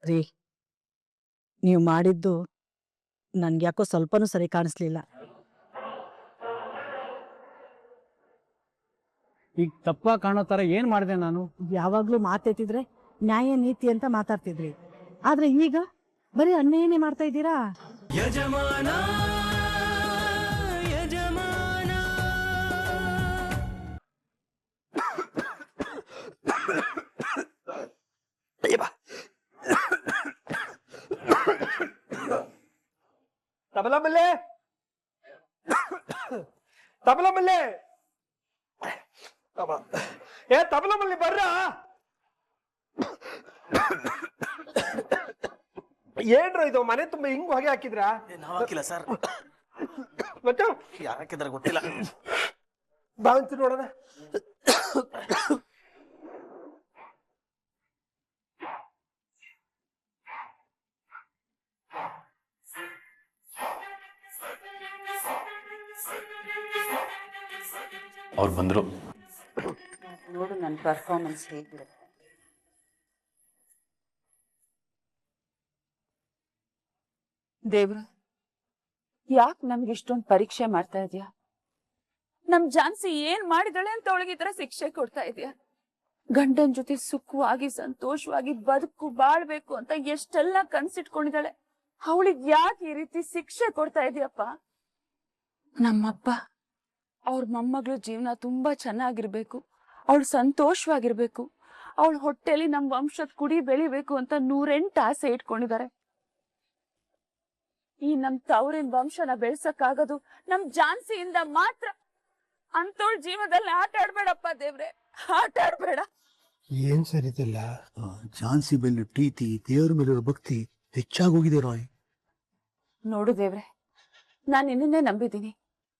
ರೀ, ನೀವು ಮಾಡಿದ್ದು ನನ್ಗ್ಯಾಕೋ ಸ್ವಲ್ಪನೂ ಸರಿ ಕಾಣಿಸ್ಲಿಲ್ಲ. ಈಗ ತಪ್ಪ ಕಾಣೋ ತರ ಏನ್ ಮಾಡಿದೆ ನಾನು? ಯಾವಾಗ್ಲೂ ಮಾತೆತ್ತಿದ್ರೆ ನ್ಯಾಯ ನೀತಿ ಅಂತ ಮಾತಾಡ್ತಿದ್ರಿ, ಆದ್ರೆ ಈಗ ಬರೀ ಅನ್ಯಾಯನೇ ಮಾಡ್ತಾ ಇದ್ದೀರಾ. ಯಜಮಾನ ಯಜಮಾನ ತಬಲಮಲ್ಲೆ ತಬಲಮಲ್ಲೆ ಏ ತಬಲಮಲ್ಲಿ ಬರ್ರ. ಏನ್ರ ಇದು ಮನೆ ತುಂಬಾ ಹಿಂಗ್ ಹೊಗೆ ಹಾಕಿದ್ರ? ಹಾಕಿಲ್ಲ ಸರ್, ಮತ್ತೆ ಯಾರು ಹಾಕಿದಾರೆ ಗೊತ್ತಿಲ್ಲ. ಬಾಂಚ್ ನೋಡೋಣ. ಅವ್ರು ಬಂದ್ರು. ನೋಡು ನನ್ನ ಪರ್ಫಾರ್ಮೆನ್ಸ್ ಹೇಗಿರುತ್ತೆ. ದೇವ್ರ, ಯಾಕೆ ನಮ್ಗೆ ಇಷ್ಟೊಂದು ಪರೀಕ್ಷೆ ಮಾಡ್ತಾ ಇದೀಯಾ? ನಮ್ ಜಾನ್ಸಿ ಏನ್ ಮಾಡಿದಳೆ ಅಂತ ಅವಳಿಗೆ ಈ ತರ ಶಿಕ್ಷೆ ಕೊಡ್ತಾ ಇದೀಯಾ? ಗಂಡನ್ ಜೊತೆ ಸುಖವಾಗಿ ಸಂತೋಷವಾಗಿ ಬಾಳ್ಬೇಕು ಅಂತ ಎಷ್ಟೆಲ್ಲ ಕನ್ಸಿಟ್ಕೊಂಡಿದ್ದಾಳೆ. ಅವಳಿಗೆ ಯಾಕೆ ಈ ರೀತಿ ಶಿಕ್ಷೆ ಕೊಡ್ತಾ ಇದೀಯಪ್ಪ? ನಮ್ಮಪ್ಪ ಅವ್ರ ಮೊಮ್ಮಗಳು ಜೀವನ ತುಂಬಾ ಚೆನ್ನಾಗಿರ್ಬೇಕು, ಅವಳು ಸಂತೋಷವಾಗಿರ್ಬೇಕು, ಅವಳ ಹೊಟ್ಟೆಲಿ ನಮ್ ವಂಶದ ಕುಡಿ ಬೆಳಿಬೇಕು ಅಂತ 108 ಆಸೆ ಇಟ್ಕೊಂಡಿದ್ದಾರೆ. ಈ ನಮ್ ತವರಿನ ವಂಶನ ಬೆಳ್ಸಕ್ಕಾಗೋದು ನಮ್ ಜಾನ್ಸಿಯಿಂದ ಮಾತ್ರ. ಅಂತೋಳ್ ಜೀವನದಲ್ಲಿ ಆಟ ಆಡ್ಬೇಡಪ್ಪ ದೇವ್ರೆ, ಆಟ ಆಡ್ಬೇಡ. ಏನ್ ಸರಿತಿಲ್ಲ. ಝಾನ್ಸಿ ಮೇಲೆ ಪ್ರೀತಿ, ದೇವ್ರ ಮೇಲಿರೋ ಭಕ್ತಿ ಹೆಚ್ಚಾಗೋಗಿದೆ ರಾಯ್. ನೋಡು ದೇವ್ರೆ, ನಾನ್ ನಿನ್ನನ್ನೇ ನಂಬಿದ್ದೀನಿ.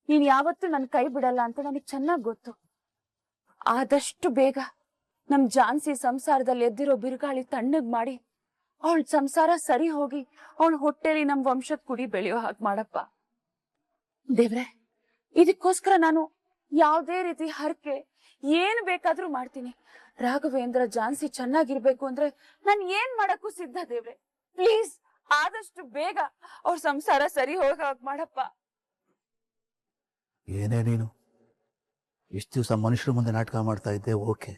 ನೀನ್ ಯಾವತ್ತೂ ನನ್ ಕೈ ಬಿಡಲ್ಲ ಅಂತ ನನಗ್ ಚೆನ್ನಾಗ್ ಗೊತ್ತು. ಆದಷ್ಟು ಬೇಗ ನಮ್ ಜಾನ್ಸಿ ಸಂಸಾರದಲ್ಲಿ ಎದ್ದಿರೋ ಬಿರುಗಾಳಿ ತಣ್ಣಗ್ ಮಾಡಿ ಅವಳ ಸಂಸಾರ ಸರಿ ಹೋಗಿ ಅವಳ ಹೊಟ್ಟೆಲಿ ನಮ್ ವಂಶದ ಕುಡಿ ಬೆಳೆಯೋ ಹಾಗೆ ಮಾಡಪ್ಪ ದೇವ್ರೆ. ಇದಕ್ಕೋಸ್ಕರ ನಾನು ಯಾವ್ದೇ ರೀತಿ ಹರಕೆ ಏನ್ ಬೇಕಾದ್ರೂ ಮಾಡ್ತೀನಿ. ರಾಘವೇಂದ್ರ ಜಾನ್ಸಿ ಚೆನ್ನಾಗಿರ್ಬೇಕು ಅಂದ್ರೆ ನಾನ್ ಏನ್ ಮಾಡಕ್ಕೂ ಸಿದ್ಧ ದೇವ್ರೆ. ಪ್ಲೀಸ್ ಆದಷ್ಟು ಬೇಗ ಅವ್ರ ಸಂಸಾರ ಸರಿ ಹೋಗ ಹಾಗೆ ಮಾಡಪ್ಪ. ಏನೇ ನೀನು ಎಷ್ಟು ದಿವಸ ಮನುಷ್ಯರ ಮುಂದೆ ನಾಟಕ ಮಾಡ್ತಾ ಇದ್ದೆ, ಓಕೆ.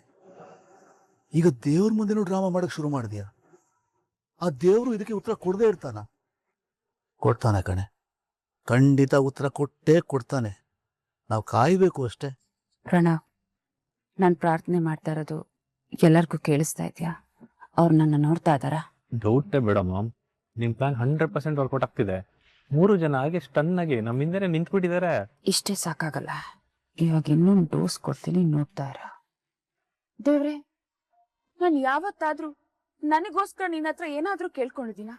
ಈಗ ದೇವ್ರ ಮುಂದೆನೂ ಡ್ರಾಮಾ ಮಾಡಕ್ ಶುರು ಮಾಡಿದ್ಯಾ. ಆ ದೇವ್ರು ಇದಕ್ಕೆ ಉತ್ತರ ಕೊಡದೇ ಇರ್ತಾನ? ಕೊಡ್ತಾನೆ ಕಣೆ, ಖಂಡಿತ ಉತ್ತರ ಕೊಟ್ಟೇ ಕೊಡ್ತಾನೆ. ನಾವು ಕಾಯ್ಬೇಕು ಅಷ್ಟೇ. ಪ್ರಣವ್, ನಾನ್ ಪ್ರಾರ್ಥನೆ ಮಾಡ್ತಾ ಇರೋದು ಎಲ್ಲರಿಗೂ ಕೇಳಿಸ್ತಾ ಇದ್ಯಾ? ಅವ್ರು ನನ್ನ ನೋಡ್ತಾ ಇದಾರ? ಡೌಟೇ ಬೇಡ ಮಾಮ್, ನಿಮ್ ಪ್ಲಾನ್ 100% ವರ್ಕೌಟ್ ಆಗ್ತಿದೆ. 3 ಜನ ಹಾಗೆ ಸ್ಟನ್ ಆಗಿ ನಮ್ಮ ಹಿಂದೆನೆ ನಿಂತ್ಬಿಟ್ಟಿದ್ದಾರೆ. ಇಷ್ಟೇ ಸಾಕಾಗಲ್ಲ, ಇವಾಗ ಇನ್ನೊಂದು ಡೋಸ್ ಕೊಡ್ತೀನಿ, ನೋಡ್ತಾ ಇರ. ದೇವ್ರೆ, ನಾನು ಯಾವತ್ತಾದ್ರೂ ನನಗೋಸ್ಕರ ನಿನ್ನ ಹತ್ರ ಏನಾದ್ರೂ ಕೇಳ್ಕೊಂಡಿದ್ದೀನ?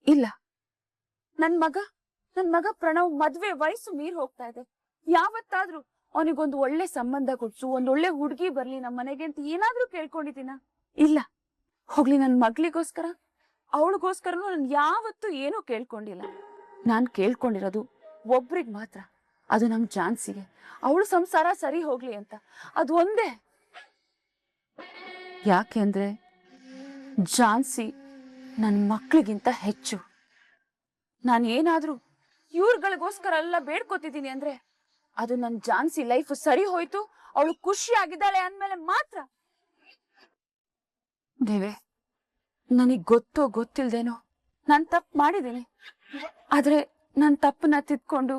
ಇಲ್ಲ. ನನ್ ಮಗ ಪ್ರಣವ್ ಮದ್ವೆ ವಯಸ್ಸು ಮೀರ್ ಹೋಗ್ತಾ ಇದೆ. ಯಾವತ್ತಾದ್ರೂ ಅವನಿಗೊಂದು ಒಳ್ಳೆ ಸಂಬಂಧ ಕೊಡ್ಸು, ಒಂದೊಳ್ಳೆ ಹುಡುಗಿ ಬರ್ಲಿ ನಮ್ಮ ಮನೆಗೆ ಅಂತ ಏನಾದ್ರೂ ಕೇಳ್ಕೊಂಡಿದ್ದೀನ? ಇಲ್ಲ. ಹೋಗ್ಲಿ, ನನ್ ಮಗಳಿಗೋಸ್ಕರ ಅವಳಿಗೋಸ್ಕರನು ನಾನು ಯಾವತ್ತೂ ಏನೂ ಕೇಳ್ಕೊಂಡಿಲ್ಲ. ನಾನ್ ಕೇಳ್ಕೊಂಡಿರೋದು ಒಬ್ರಿಗೆ ಮಾತ್ರ, ಅದು ನಮ್ ಜಾನ್ಸಿಗೆ. ಅವಳು ಸಂಸಾರ ಸರಿ ಹೋಗ್ಲಿ ಅಂತ, ಅದು ಒಂದೇ. ಯಾಕೆ ಅಂದ್ರೆ ಜಾನ್ಸಿ ನನ್ ಮಕ್ಳಿಗಿಂತ ಹೆಚ್ಚು. ನಾನು ಏನಾದ್ರೂ ಇವ್ರಗಳಿಗೋಸ್ಕರ ಎಲ್ಲ ಬೇಡ್ಕೋತಿದ್ದೀನಿ ಅಂದ್ರೆ ಅದು ನನ್ ಜಾನ್ಸಿ ಲೈಫ್ ಸರಿ ಹೋಯ್ತು, ಅವಳು ಖುಷಿ ಆಗಿದ್ದಾಳೆ ಅಂದ್ಮೇಲೆ ಮಾತ್ರ. ದೇವೆ, ನನಗ್ ಗೊತ್ತೋ ಗೊತ್ತಿಲ್ದೇನೋ ನಾನ್ ತಪ್ಪು ಮಾಡಿದ್ದೀನಿ. ಆದ್ರೆ ನನ್ ತಪ್ಪನ್ನ ತಿದ್ಕೊಂಡು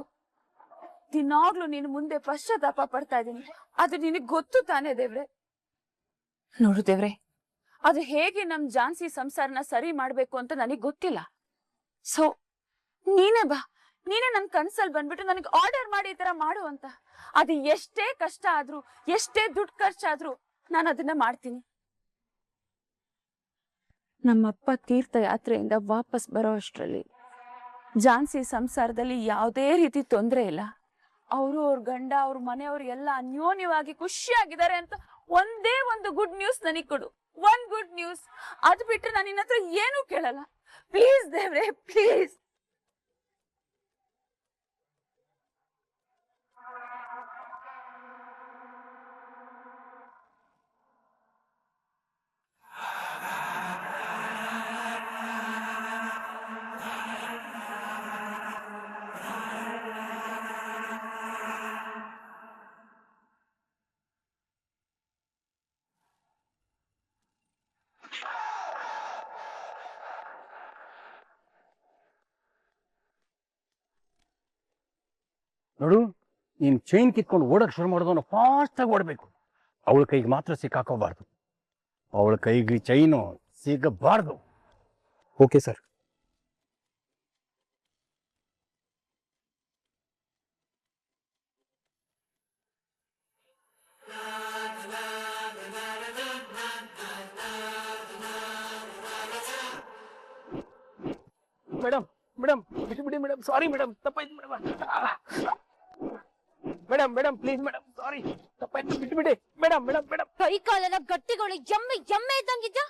ದಿನಾಗ್ಲೂ ನಿನ್ ಮುಂದೆ ಪಶ್ಚಾತ್ತಾಪ ಪಡ್ತಾ ಇದ್ದೀನಿ. ಅದು ನಿನಗ್ ಗೊತ್ತು ತಾನೇ ದೇವ್ರೆ? ನೋಡು ದೇವ್ರೆ, ಅದು ಹೇಗೆ ನಮ್ ಜಾನ್ಸಿ ಸಂಸಾರನ ಸರಿ ಮಾಡ್ಬೇಕು ಅಂತ ನನಗ್ ಗೊತ್ತಿಲ್ಲ. ಸೊ ನೀನೇ ಬಾ, ನೀನೇ ನನ್ ಕನ್ಸಲ್ ಬಂದ್ಬಿಟ್ಟು ನನಗೆ ಆರ್ಡರ್ ಮಾಡಿ ಈ ತರ ಮಾಡು ಅಂತ. ಅದು ಎಷ್ಟೇ ಕಷ್ಟ ಆದ್ರೂ, ಎಷ್ಟೇ ದುಡ್ಡು ಖರ್ಚಾದ್ರೂ ನಾನು ಅದನ್ನ ಮಾಡ್ತೀನಿ. ನಮ್ಮಪ್ಪ ತೀರ್ಥಯಾತ್ರೆಯಿಂದ ವಾಪಸ್ ಬರೋ ಅಷ್ಟ್ರಲ್ಲಿ ಜಾನ್ಸಿ ಸಂಸಾರದಲ್ಲಿ ಯಾವುದೇ ರೀತಿ ತೊಂದರೆ ಇಲ್ಲ. ಅವರು, ಅವ್ರ ಗಂಡ, ಅವ್ರ ಮನೆಯವ್ರು ಎಲ್ಲ ಅನ್ಯೋನ್ಯವಾಗಿ ಖುಷಿಯಾಗಿದ್ದಾರೆ ಅಂತ ಒಂದೇ ಒಂದು ಗುಡ್ ನ್ಯೂಸ್ ನನಗ್ ಕೊಡು. ಒಂದ್ ಗುಡ್ ನ್ಯೂಸ್. ಅದು ಬಿಟ್ರೆ ನಾನು ನಿನ್ನ ಹತ್ರ ಏನೂ ಕೇಳಲ್ಲ. ಪ್ಲೀಸ್ ದೇವ್ರೆ, ಪ್ಲೀಸ್. ನೋಡು, ನೀನ್ ಚೈನ್ ಕಿತ್ಕೊಂಡು ಓಡಕ್ ಶುರು ಮಾಡೋದನ್ನ ಫಾಸ್ಟ್ ಆಗಿ ಓಡಬೇಕು. ಅವಳ ಕೈಗೆ ಮಾತ್ರ ಸಿಕ್ಕಾಕೋಬಾರ್ದು. ಅವಳ ಕೈಗೆ ಚೈನು ಸಿಗಬಾರ್ದು. Okay sir. ಮೇಡಮ್ ಮೇಡಮ್ ಬಿಟ್ಬಿಡಿ ಮೇಡಮ್, ಸಾರಿ ಮೇಡಮ್, ತಪ್ಪಾಯ್ತು madam. Madam madam please madam, sorry ತಪ್ಪಾಯ್ತು, ಬಿಟ್ಬಿಡಿ ಮೇಡಮ್ ಮೇಡಮ್ ಮೇಡಮ್. ಕೈ ಕಾಲೆಲ್ಲ ಗಟ್ಟಿಗಳು ಎಮ್ಮೆ ಎಮ್ಮೆ ಇದ್ದಂಗಿದ್ಯಾ?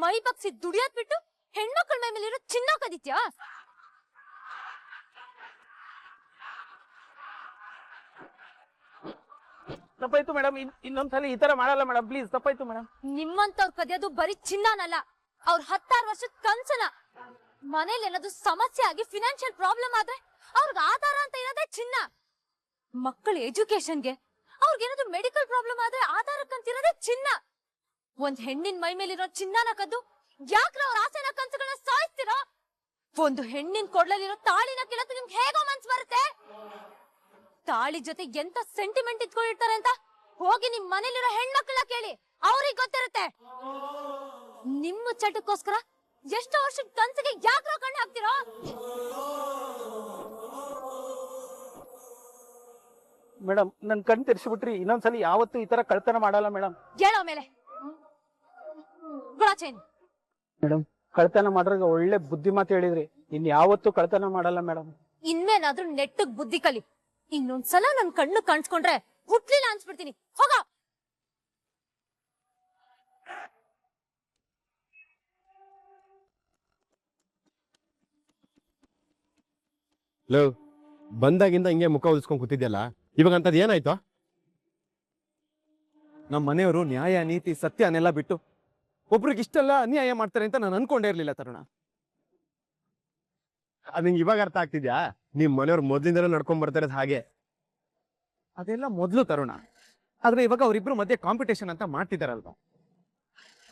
ಮೈ ಬಗ್ಸಿ ದುಡಿಯೋದ್ ಬಿಟ್ಟು ಹೆಣ್ಮಕ್ಳ ಮೈ ಮೇಲಿರೋ ಚಿನ್ನ ಕದಿತ್ಯಾ? ತಪ್ಪಾಯ್ತು ಮೇಡಮ್, ಇನ್ನೊಂದ್ಸಲ ಈ ತರ ಮಾಡಲ್ಲ ಮೇಡಮ್, ಪ್ಲೀಸ್ ತಪ್ಪಾಯ್ತು ಮೇಡಮ್. ನಿಮ್ಮಂತವ್ರ ಕದಿಯೋದು ಬರೀ ಚಿನ್ನನಲ್ಲ, ಅವ್ರ 16 ವರ್ಷದ ಕನ್ಸನ. ಮನೇಲಿ ಏನಾದ್ರು ಸಮಸ್ಯೆ ಆಗಿ ಫಿನಾನ್ಷಿಯಲ್ ಪ್ರಾಬ್ಲಮ್ ಆದ್ರೆ ಅವ್ರಿಗೆ ಆಧಾರ ಅಂತ ಇರೋದೇ ಚಿನ್ನ. ಮಕ್ಕಳ ಎಜುಕೇಶನ್ಗೆ, ಅವ್ರಿಗೇನಾದ್ರು ಮೆಡಿಕಲ್ ಪ್ರಾಬ್ಲಮ್ ಆದ್ರೆ ಆಧಾರಕ್ಕಂತಿರೋದೇ ಚಿನ್ನ. ಒಂದ್ ಹೆಣ್ಣಿನ ಮೈ ಮೇಲಿರೋ ಚಿನ್ನನ ಕದ್ದು ಯಾಕ್ರ ಅವ್ರ ಆಸೆನ ಕನ್ಸುಗಳನ್ನ ಸಾಯಿಸ್ತೀರಾ? ಒಂದು ಹೆಣ್ಣಿನ ಕೊಡ್ಲಲ್ಲಿರೋ ತಾಳಿನ ಕೇಳಕ್ಕೆ ನಿಮ್ಗೆ ಹೇಗೋ ಮನ್ಸ್ ಬರುತ್ತೆ? ತಾಳಿ ಜೊತೆ ಎಂತ ಸೆಂಟಿಮೆಂಟ್ ಇಟ್ಕೊಂಡಿರ್ತಾರೆ ಅಂತ ಹೋಗಿ ನಿಮ್ ಮನೇಲಿರೋ ಹೆಣ್ಮಕ್ಳನ್ನ ಕೇಳಿ, ಅವ್ರಿಗೆ ಗೊತ್ತಿರುತ್ತೆ. ನಿಮ್ಮ ಚಟಕ್ಕೋಸ್ಕರ ಎಷ್ಟೋ ವರ್ಷದ ಕನ್ಸಿಗೆ ಯಾಕ್ರೋ ಕಣ್ಣು ಹಾಕ್ತಿರೋ? ಮೇಡಮ್ ನನ್ ಕಣ್ ತೆರ್ಸಿಬಿಟ್ರಿ, ಇನ್ನೊಂದ್ಸಲ ಯಾವತ್ತೂ ಈ ತರ ಕಳ್ತನ ಮಾಡಲ್ಲ ಮೇಡಮ್. ಹೇಳೋ ಮೇಲೆ ಗುಳಚೇನ್. ಮೇಡಮ್ ಕಳ್ತನ ಮಾಡ್ರಾಗ ಒಳ್ಳೆ ಬುದ್ಧಿ ಮಾತು ಹೇಳಿದ್ರಿ, ಇನ್ ಯಾವತ್ತೂ ಕಳ್ತನ ಮಾಡಲ್ಲ ಮೇಡಮ್. ಇನ್ಮೇನಾದ್ರೂ ನೆಟ್ಟಗ್ ಬುದ್ಧಿ ಕಲಿ. ಇನ್ನೊಂದ್ಸಲ ನನ್ ಕಣ್ಣು ಕಾಣಿಸ್ಕೊಂಡ್ರೆ ಹುಟ್ಲಿಲ್ಲ ಅನ್ಸ್ಬಿಡ್ತೀನಿ. ಹೋಗ. ಲೋ, ಬಂದಾಗಿಂದ ಹಿಂಗೆ ಮುಖ ಉಳಿಸ್ಕೊಂಡ್ ಕೂತಿದ್ಯಲ್ಲ, ಇವಾಗ ಅಂತದ್ ಏನಾಯ್ತು? ನಮ್ಮ ಮನೆಯವರು ನ್ಯಾಯ ನೀತಿ ಸತ್ಯನೆಲ್ಲ ಬಿಟ್ಟು ಒಬ್ರಿಗೆ ಇಷ್ಟೆಲ್ಲ ಅನ್ಯಾಯ ಮಾಡ್ತಾರೆ ಅಂತ ನಾನು ಅನ್ಕೊಂಡೇ ಇರ್ಲಿಲ್ಲ ತರುಣ. ಅದ್ ನಿಂಗೆ ಇವಾಗ ಅರ್ಥ ಆಗ್ತಿದ್ಯಾ? ನಿಮ್ ಮನೆಯವ್ರು ಮೊದ್ಲಿಂದನೂ ನಡ್ಕೊಂಡ್ ಬರ್ತಾರೆ ಹಾಗೆ. ಅದೆಲ್ಲ ಮೊದ್ಲು ತರುಣ. ಆದ್ರೆ ಇವಾಗ ಅವರಿಬ್ರು ಮಧ್ಯೆ ಕಾಂಪಿಟೇಷನ್ ಅಂತ ಮಾಡ್ತಿದಾರಲ್ವಾ,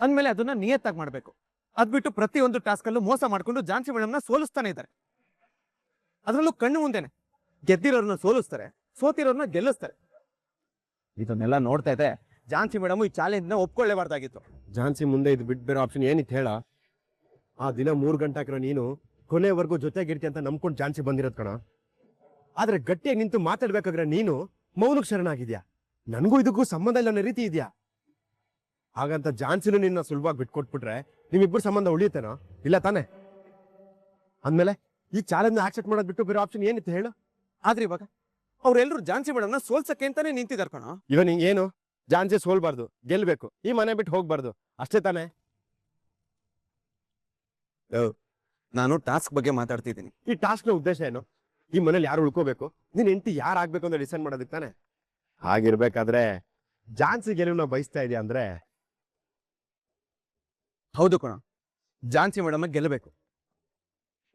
ಅಂದ್ಮೇಲೆ ಅದನ್ನ ನಿಯತ್ತಾಗಿ ಮಾಡ್ಬೇಕು. ಅದ್ಬಿಟ್ಟು ಪ್ರತಿಯೊಂದು ಟಾಸ್ಕ್ ಅಲ್ಲೂ ಮೋಸ ಮಾಡ್ಕೊಂಡು ಝಾನ್ಸಿ ಮೇಡಮ್ನ ಸೋಲಿಸ್ತಾನೆ ಇದ್ದಾರೆ. ಅದ್ರಲ್ಲೂ ಕಣ್ಣು ಮುಂದೆನೆ ಗೆದ್ದಿರೋರ್ನ ಸೋಲಿಸ್ತಾರೆ, ಸೋತಿರೋರ್ನ ಗೆಲ್ಲಿಸ್ತಾರೆ. ಇದನ್ನೆಲ್ಲ ನೋಡ್ತಾ ಇದ್ದೆ ಝಾನ್ಸಿ ಮೇಡಮ್ ಈ ಚಾಲೆಂಜ್ ನ ಒಪ್ಕೊಳ್ಳೇಬಾರ್ದಾಗಿತ್ತು. ಝಾನ್ಸಿ ಮುಂದೆ ಇದು ಬಿಟ್ಟು ಬೇರೆ ಆಪ್ಷನ್ ಏನಿತ್ತು ಹೇಳ? ಆ ದಿನ 3 ಗಂಟೆ ಹಾಕಿರೋ ನೀನು ಕೊನೆವರೆಗೂ ಜೊತೆಗಿರ್ತಿ ಅಂತ ನಂಬ್ಕೊಂಡು ಝಾನ್ಸಿ ಬಂದಿರೋದ್ ಕಣ. ಆದ್ರೆ ಗಟ್ಟಿಯಾಗಿ ನಿಂತು ಮಾತಾಡ್ಬೇಕಾದ್ರೆ ನೀನು ಮೌನಕ್ಕೆ ಶರಣಾಗಿದ್ಯಾ. ನನಗೂ ಇದಕ್ಕೂ ಸಂಬಂಧ ಇಲ್ಲ ಅನ್ನೋ ರೀತಿ ಇದೆಯಾ? ಹಾಗಂತ ಝಾನ್ಸಿನೂ ನಿನ್ನ ಸುಲಭವಾಗಿ ಬಿಟ್ಕೊಟ್ಬಿಟ್ರೆ ನಿಮ್ಮಿಬ್ಬರು ಸಂಬಂಧ ಉಳಿಯುತ್ತೇನೋ? ಇಲ್ಲ ತಾನೆ? ಅಂದ್ಮೇಲೆ ಈ ಚಾಲೆಂಜ್ ಆಕ್ಸೆಪ್ಟ್ ಮಾಡೋದ್ ಬಿಟ್ಟು ಬೇರೆ ಆಪ್ಷನ್ ಏನಿತ್ತು ಹೇಳು? ಆದ್ರೆ ಇವಾಗ ಅವ್ರೆಲ್ರು ಝಾನ್ಸಿ ಮೇಡಮ್ನ ಸೋಲ್ಸಕ್ಕೆ ಅಂತಾನೆ ನಿಂತಿದಾರ ಕಣ. ಇವ ನಿಂಗೆ ಏನು? ಝಾನ್ಸಿ ಸೋಲ್ಬಾರ್ದು, ಗೆಲ್ಬೇಕು, ಈ ಮನೆ ಬಿಟ್ಟು ಹೋಗ್ಬಾರ್ದು, ಅಷ್ಟೇ ತಾನೆ? ನಾನು ಟಾಸ್ಕ್ ಬಗ್ಗೆ ಮಾತಾಡ್ತಿದ್ದೀನಿ. ಈ ಟಾಸ್ಕ್ ನ ಉದ್ದೇಶ ಏನು? ಈ ಮನೇಲಿ ಯಾರು ಉಳ್ಕೋಬೇಕು, ನಿನ್ ಹೆಂಡತಿ ಯಾರು ಆಗ್ಬೇಕು ಅಂತ ಡಿಸೈಡ್ ಮಾಡೋದಕ್ಕೆ ತಾನೆ? ಹಾಗಿರ್ಬೇಕಾದ್ರೆ ಝಾನ್ಸಿ ಗೆಲುವನ್ನ ಬಯಸ್ತಾ ಇದೆಯಾ ಅಂದ್ರೆ? ಹೌದು ಕಣ, ಝಾನ್ಸಿ ಮೇಡಮ್ ಗೆಲ್ಲಬೇಕು.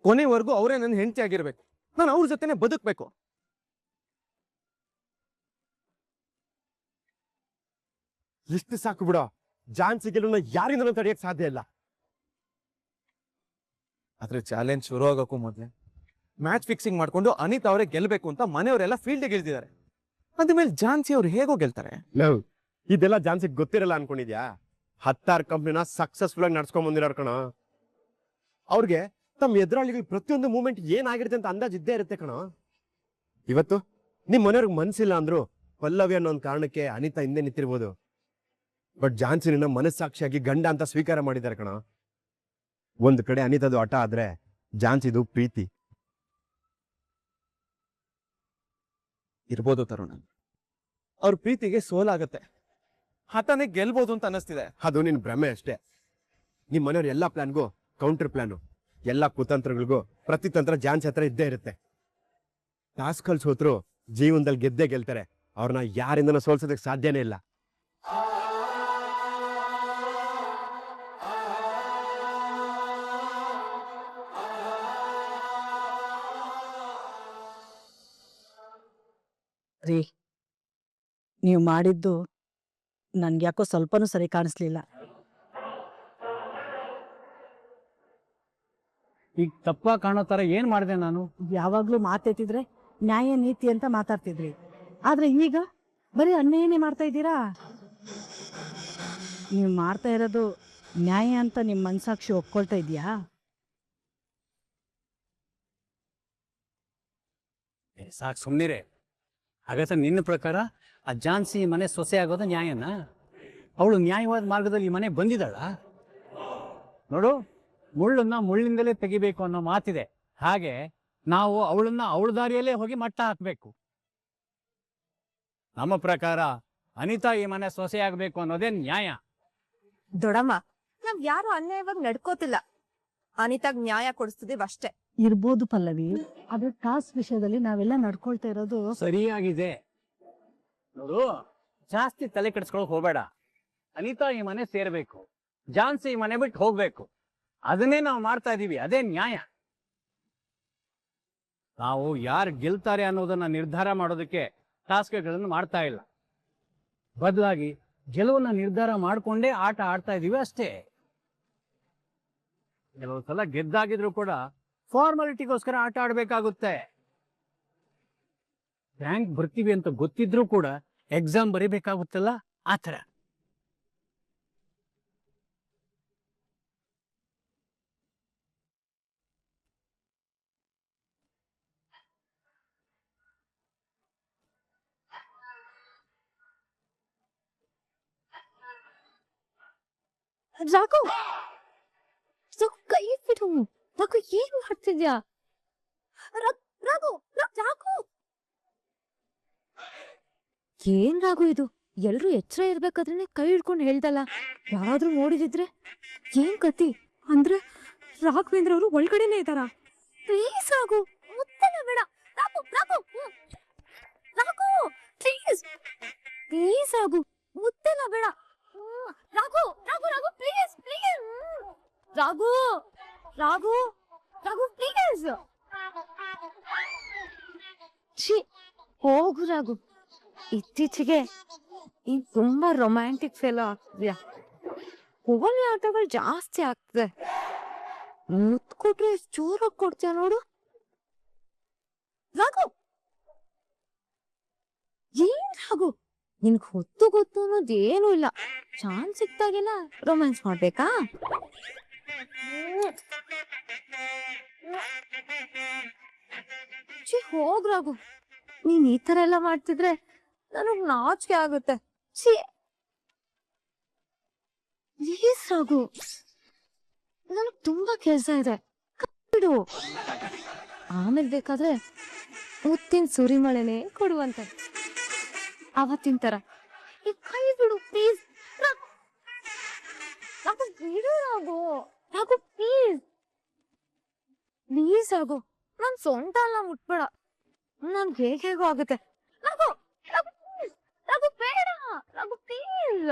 ಕೊನೆವರೆಗೂ ಅವರೇ ನನ್ನ ಹೆಂಡತಿ ಆಗಿರ್ಬೇಕು. ನಾನು ಅವ್ರ ಜೊತೆನೆ ಬದುಕ್ಬೇಕು. ಇಷ್ಟು ಸಾಕು ಬಿಡೋ. ಝಾನ್ಸಿ ಗೆಲುವನ್ನ ಯಾರಿಂದಲೂ ತಡೆಯಕ್ ಸಾಧ್ಯ ಇಲ್ಲ. ಆದ್ರೆ ಚಾಲೆಂಜ್ ಶುರು ಆಗೋಕ್ಕೂ ಮೊದ್ಲೇ ಮ್ಯಾಚ್ ಫಿಕ್ಸಿಂಗ್ ಮಾಡ್ಕೊಂಡು ಅನಿತಾ ಅವರೇ ಗೆಲ್ಬೇಕು ಅಂತ ಮನೆಯವರೆಲ್ಲ ಫೀಲ್ಡ್ಗೆ ಇಳಿದಿದ್ದಾರೆ. ಅದ್ಮೇಲೆ ಝಾನ್ಸಿ ಅವ್ರು ಹೇಗೋ ಗೆಲ್ತಾರೆ? ಲವ್, ಇದೆಲ್ಲ ಝಾನ್ಸಿಗೆ ಗೊತ್ತಿರಲ್ಲ ಅನ್ಕೊಂಡಿದ್ಯಾ? 16 ಕಂಪ್ನಿನ ಸಕ್ಸಸ್ಫುಲ್ ಆಗಿ ನಡ್ಸ್ಕೊಂಡ್ ಬಂದಿರೋರ್ ಕಣ. ಅವ್ರಿಗೆ ತಮ್ಮ ಎದುರಾಳಿಗಳ ಪ್ರತಿಯೊಂದು ಮೂಮೆಂಟ್ ಏನಾಗಿರುತ್ತೆ ಅಂತ ಅಂದಾಜ್ ಇದ್ದೇ ಇರುತ್ತೆ ಕಣ. ಇವತ್ತು ನಿಮ್ ಮನೆಯವ್ರಿಗೆ ಮನ್ಸಿಲ್ಲ ಅಂದ್ರು ಪಲ್ಲವಿ ಅನ್ನೋ ಒಂದು ಕಾರಣಕ್ಕೆ ಅನಿತಾ ಹಿಂದೆ ನಿಂತಿರ್ಬೋದು. ಬಟ್ ಝಾನ್ಸಿ ನಿನ್ನ ಮನಸ್ಸಾಕ್ಷಿಯಾಗಿ ಗಂಡ ಅಂತ ಸ್ವೀಕಾರ ಮಾಡಿದ್ದಾರೆ ಕಣ. ಒಂದ್ ಕಡೆ ಅನಿತಾದು ಹಠ ಆದ್ರೆ ಝಾನ್ಸಿದು ಪ್ರೀತಿ. ಇರ್ಬೋದು ತರುಣ, ಅವ್ರ ಪ್ರೀತಿಗೆ ಸೋಲಾಗತ್ತೆ, ಹಠನೇ ಗೆಲ್ಬೋದು ಅಂತ ಅನ್ನಿಸ್ತಿದೆ. ಅದು ನಿನ್ ಭ್ರಮೆ ಅಷ್ಟೇ. ನಿಮ್ ಮನೆಯವ್ರ ಎಲ್ಲಾ ಪ್ಲಾನ್ಗೂ ಕೌಂಟರ್ ಪ್ಲಾನು, ಎಲ್ಲಾ ಕುತಂತ್ರಗಳಿಗೂ ಪ್ರತಿತಂತ್ರ ಝಾನ್ಸಿ ಹತ್ರ ಇದ್ದೇ ಇರುತ್ತೆ. ಟಾಸ್ಕ್ ಅಲ್ಲಿ ಸೋತ್ರು ಜೀವನದಲ್ಲಿ ಗೆದ್ದೇ ಗೆಲ್ತಾರೆ. ಅವ್ರನ್ನ ಯಾರಿಂದನೂ ಸೋಲ್ಸೋದಕ್ಕೆ ಸಾಧ್ಯನೇ ಇಲ್ಲ. ರೀ, ನೀವು ಮಾಡಿದ್ದು ನನ್ಗೆ ಯಾಕೋ ಸ್ವಲ್ಪನೂ ಸರಿ ಕಾಣಿಸ್ಲಿಲ್ಲ. ಈಗ ತಪ್ಪ ಕಾಣೋ ತರ ಏನ್ ಮಾಡಿದೆ ನಾನು? ಯಾವಾಗ್ಲೂ ಮಾತೆತ್ತಿದ್ರೆ ನ್ಯಾಯ ನೀತಿ ಅಂತ ಮಾತಾಡ್ತಿದ್ರಿ. ಆದ್ರೆ ಈಗ ಬರೀ ಅನ್ಯಾಯನೇ ಮಾಡ್ತಾ ಇದ್ದೀರಾ. ನೀವು ಮಾಡ್ತಾ ಇರೋದು ನ್ಯಾಯ ಅಂತ ನಿಮ್ಮ ಮನ್ಸಾಕ್ಷಿ ಒಪ್ಕೊಳ್ತಾ ಇದೆಯಾ? ಸಾಕು ಸುಮ್ಮನಿರೇ. ಹಾಗಾದ್ರೆ ನಿನ್ನ ಪ್ರಕಾರ ಆ ಝಾನ್ಸಿ ಮನೆ ಸೊಸೆ ಆಗೋದು ನ್ಯಾಯನಾ? ಅವಳು ನ್ಯಾಯವಾದ ಮಾರ್ಗದಲ್ಲಿ ಈ ಮನೆ ಬಂದಿದ್ದಾಳ? ನೋಡು, ಮುಳ್ಳನ್ನ ಮುಳ್ಳಿಂದಲೇ ತೆಗಿಬೇಕು ಅನ್ನೋ ಮಾತಿದೆ. ಹಾಗೆ ನಾವು ಅವಳನ್ನ ಅವಳ ದಾರಿಯಲ್ಲೇ ಹೋಗಿ ಮಟ್ಟ ಹಾಕಬೇಕು. ನಮ್ಮ ಪ್ರಕಾರ ಅನಿತಾ ಈ ಮನೆ ಸೊಸೆ ಆಗಬೇಕು ಅನ್ನೋದೇ ನ್ಯಾಯ. ದೊಡಮ್ಮ, ನಾವ್ ಯಾರು ಅನ್ಯಾಯವಾಗಿ ನಡ್ಕೋತಿಲ್ಲ. ಅನಿತಾಗ್ ನ್ಯಾಯ ಕೊಡಿಸ್ತಿದೀವಿ ಅಷ್ಟೇ. ಇರ್ಬೋದು ಪಲ್ಲವಿ, ಆದ್ರೆ ಟಾಸ್ಕ್ ವಿಷಯದಲ್ಲಿ ನಾವೆಲ್ಲ ನಡ್ಕೊಳ್ತಾ ಇರೋದು ಸರಿಯಾಗಿದೆ. ನೋಡು, ಜಾಸ್ತಿ ತಲೆ ಕೆಡಿಸ್ಕೊಳಕ್ ಹೋಗ್ಬೇಡ. ಅನಿತಾ ಈ ಮನೆ ಸೇರ್ಬೇಕು, ಝಾನ್ಸಿ ಈ ಮನೆ ಬಿಟ್ಟು ಹೋಗ್ಬೇಕು. ಅದನ್ನೇ ನಾವು ಮಾಡ್ತಾ ಇದೀವಿ, ಅದೇ ನ್ಯಾಯ. ನಾವು ಯಾರು ಗೆಲ್ತಾರೆ ಅನ್ನೋದನ್ನ ನಿರ್ಧಾರ ಮಾಡೋದಕ್ಕೆ ಟಾಸ್ಕ್ಗಳನ್ನು ಮಾಡ್ತಾ ಇಲ್ಲ. ಬದಲಾಗಿ ಗೆಲುವನ್ನ ನಿರ್ಧಾರ ಮಾಡ್ಕೊಂಡೇ ಆಟ ಆಡ್ತಾ ಇದೀವಿ ಅಷ್ಟೇ. ಕೆಲವು ಸಲ ಗೆದ್ದಾಗಿದ್ರು ಕೂಡ ಫಾರ್ಮಾಲಿಟಿಗೋಸ್ಕರ ಆಟ ಆಡ್ಬೇಕಾಗುತ್ತೆ. ರ್ಯಾಂಕ್ ಬರ್ತೀವಿ ಅಂತ ಗೊತ್ತಿದ್ರೂ ಕೂಡ ಎಕ್ಸಾಮ್ ಬರೀಬೇಕಾಗುತ್ತಲ್ಲ, ಆತರ. ರಾಘು, ಕೈ ಬಿಡು. ರಾಘು, ಏನ್ ಮಾಡ್ತಿದ್ಯಾ? ರಾಘು, ರಾಘು, ಏನ್ ರಾಘು ಇದು? ಎಲ್ರು ಎಚ್ಚರ ಇರ್ಬೇಕಾದ್ರೆ ಕೈ ಹಿಡ್ಕೊಂಡು ಹೇಳ್ದಲ್ಲ. ಯಾರಾದ್ರೂ ನೋಡಿದಿದ್ರೆ ಏನ್ ಕತಿ? ಅಂದ್ರೆ ರಾಘವೇಂದ್ರ ಅವರು ಒಳಗಡೆನೆ ಇದ್ದಾರ? ಪ್ಲೀಸ್ ರಾಘು, ಮುತ್ತಲ್ಲ ಬೇಡ. ರಾಘು, ರಾಘು, ರಾಘು, ಪ್ಲೀಸ್ ಪ್ಲೀಸ್ ರಾಘು, ಮುತ್ತೆಲ್ಲ ಬೇಡ. Raghu, Raghu, Raghu, please please. Raghu, Raghu, Raghu, please. ಹೋಗು ರಾಘು. ಇತ್ತೀಚೆಗೆ ನೀನ್ ತುಂಬಾ ರೊಮ್ಯಾಂಟಿಕ್ ಫೆಲೋ ಆಗ್ತಿದ್ಯಾ. ಹೋಗಲ್ ಆಟಗಳು ಜಾಸ್ತಿ ಆಗ್ತದೆ. ಮುತ್ ಕೊಟ್ರೆ ಎಷ್ಟು ಜೋರಾಗಿ ಕೊಡ್ತೀಯ ನೋಡು. ರಾಘು, ಏನ್ ರಾಘು, ನಿನ್ಗ್ ಹೊತ್ತು ಗೊತ್ತು ಅನ್ನೋದು ಏನೂ ಇಲ್ಲ. ಚಾನ್ಸ್ ಸಿಕ್ತಾಗೆಲ್ಲ ರೊಮ್ಯಾನ್ಸ್ ಮಾಡ್ಬೇಕಾ? ಹೋಗ್ ರಾಘು, ನೀನ್ ಈ ತರ ಎಲ್ಲ ಮಾಡ್ತಿದ್ರೆ ನನಗ್ ನಾಚಿಕೆ ಆಗುತ್ತೆ. ಪ್ಲೀಸ್ ರಾಘು, ನನಗ್ ತುಂಬಾ ಕೆಲ್ಸ ಇದೆ, ಬಿಡು. ಆಮೇಲೆ ಬೇಕಾದ್ರೆ ಮುತ್ತಿನ ಸುರಿಮಳೆನೆ ಕೊಡುವಂತೆ, ಅವತ್ತಿನ ತರ. ಈ ಕೈ ಬಿಡು ಪ್ಲೀಸ್. ರಾಘು, ಬಿಡು ರಾಘು. ರಾಘು, ಪ್ಲೀಸ್ ಪ್ಲೀಸ್ ರಾಘು, ನನ್ ಸೊಂಟ ಎಲ್ಲ ಮುಟ್ಬೇಡ. ನನ್ಗೆ ಹೇಗೋ ಆಗುತ್ತೆ. ರಾಘು, ರಾಘು, ರಾಘು, ಬೇಡ. ರಾಘು, ಪ್ಲೀಸ್.